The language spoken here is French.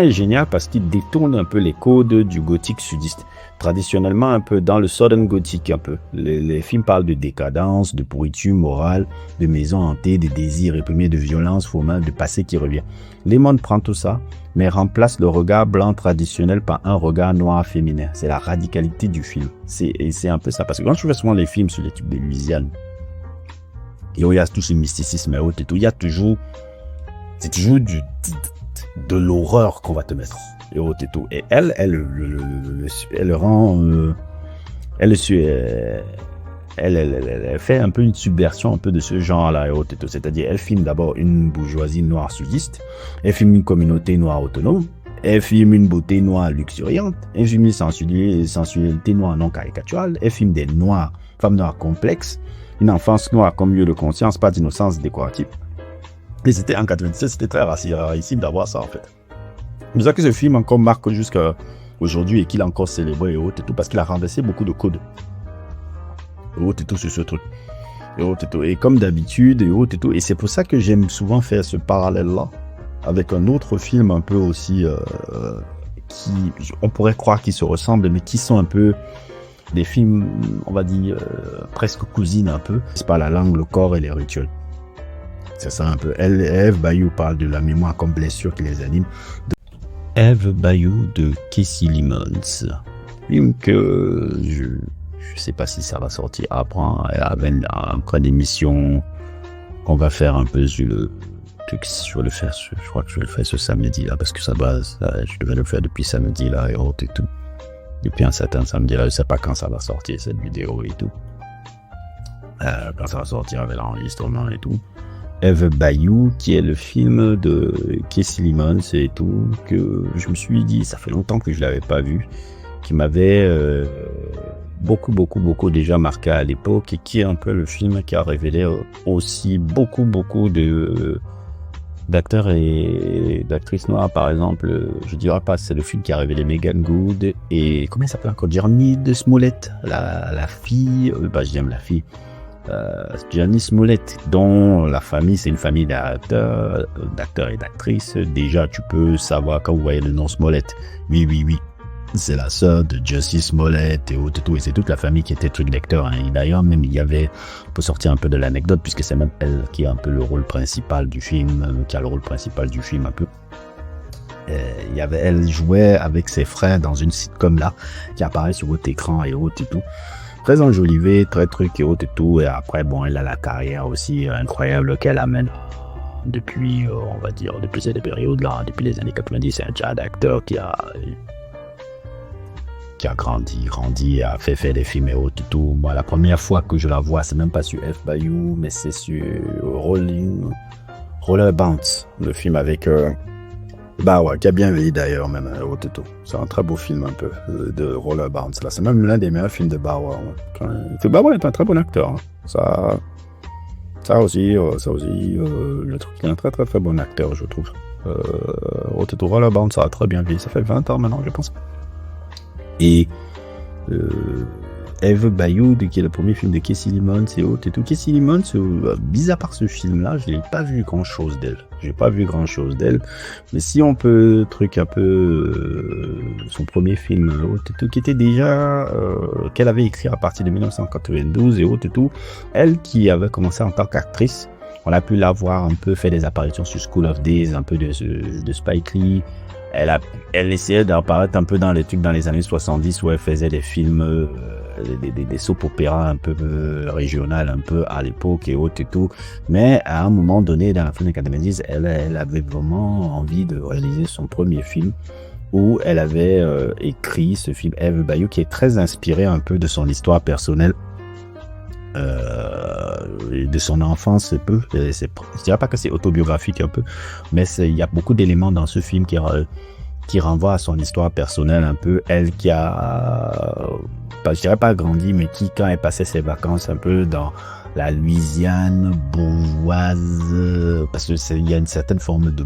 est génial parce qu'il détourne un peu les codes du gothique sudiste. Traditionnellement, un peu dans le Southern Gothic, un peu. Les films parlent de décadence, de pourriture morale, de maisons hantées, de désirs réprimés, de violence fourmale, de passé qui revient. Lemon prend tout ça, mais remplace le regard blanc traditionnel par un regard noir féminin. C'est la radicalité du film. C'est un peu ça. Parce que quand je fais souvent les films sur les types de Louisiane, et où il y a tout ce mysticisme et autres et tout, il y a toujours, c'est toujours de l'horreur qu'on va te mettre. Et autres et tout. Et elle rend, elle fait un peu une subversion un peu de ce genre-là et autres et tout. C'est-à-dire, elle filme d'abord une bourgeoisie noire sudiste, elle filme une communauté noire autonome, elle filme une beauté noire luxuriante, elle filme une sensualité noire non caricaturale, elle filme des noirs, femmes noires complexes, une enfance noire comme lieu de conscience, pas d'innocence décorative. Et c'était en 97, c'était très rarissime d'avoir ça en fait. C'est pour ça que ce film encore marque jusqu'à aujourd'hui et qu'il a encore célébré et autres et tout, parce qu'il a renversé beaucoup de codes. Et autres et tout sur ce truc. Et autres et tout. Et comme d'habitude et autres et tout. Et c'est pour ça que j'aime souvent faire ce parallèle-là avec un autre film un peu aussi qui, on pourrait croire qu'ils se ressemblent, mais qui sont un peu des films, on va dire, presque cousines un peu. C'est pas la langue, le corps et les rituels. C'est ça un peu. Eve Bayou parle de la mémoire comme blessure qui les anime. Eve Bayou de Casey Lemons. Film que je sais pas si ça va sortir après l'émission qu'on va faire un peu sur le truc. Je crois que je vais le faire ce samedi là parce que je devais le faire depuis samedi là et autres et tout. Depuis un certain samedi là, je sais pas quand ça va sortir cette vidéo et tout. Quand ça va sortir avec l'enregistrement et tout. Eve Bayou, qui est le film de Casey Lemons et tout, que je me suis dit, ça fait longtemps que je l'avais pas vu, qui m'avait beaucoup déjà marqué à l'époque et qui est un peu le film qui a révélé aussi beaucoup d'acteurs et d'actrices noires, par exemple. Je dirais pas, c'est le film qui a révélé Megan Good et comment elle s'appelle encore, Jurnee Smollett, la fille, j'aime la fille. Jurnee Smollett, dont la famille, c'est une famille d'acteurs et d'actrices. Déjà, tu peux savoir quand vous voyez le nom Smollett. Oui. C'est la sœur de Jussie Smollett et tout. Et c'est toute la famille qui était truc d'acteur. Et d'ailleurs, même il y avait, pour sortir un peu de l'anecdote, puisque c'est même elle qui a un peu le rôle principal du film, un peu. Elle jouait avec ses frères dans une sitcom là, qui apparaît sur votre écran et tout. Très enjolivée, très truc et autres et tout. Et après, bon, elle a la carrière aussi incroyable qu'elle amène depuis, on va dire, depuis cette période-là, depuis les années 90. C'est un genre d'acteur qui a grandi, a fait des films et autres et tout. Moi, la première fois que je la vois, c'est même pas sur Eve Bayou, mais c'est sur Roller Bounce, le film avec qui a bien vieilli d'ailleurs, même autre et tout. C'est un très beau film un peu de Roller Bounce là. C'est même l'un des meilleurs films de Bauer. Bauer est un très bon acteur. Hein. Ça aussi, le truc, il est un très bon acteur, je trouve. Roller Bounce, ça a très bien vieilli. Ça fait 20 ans maintenant, je pense. Et Eve Bayou, qui est le premier film de Casey Lemons et autres et tout. Casey Lemons, mis à part ce film-là, je n'ai pas vu grand-chose d'elle. Mais si on peut son premier film autre et tout, qui était déjà qu'elle avait écrit à partir de 1992 et autres et tout. Elle qui avait commencé en tant qu'actrice, on a pu la voir un peu faire des apparitions sur School of Days, un peu de Spike Lee. Elle essayait d'apparaître un peu dans les trucs dans les années 70 où elle faisait des films, des soap opéras un peu régionales, un peu à l'époque et autres et tout. Mais à un moment donné, dans la fin des 90, elle avait vraiment envie de réaliser son premier film où elle avait écrit ce film Eve Bayou qui est très inspiré un peu de son histoire personnelle. De son enfance un peu, je dirais pas que c'est autobiographique un peu, mais il y a beaucoup d'éléments dans ce film qui renvoient à son histoire personnelle un peu. Elle qui a, je dirais pas grandi, mais qui quand elle passait ses vacances un peu dans la Louisiane bourgeoise, parce que il y a une certaine forme de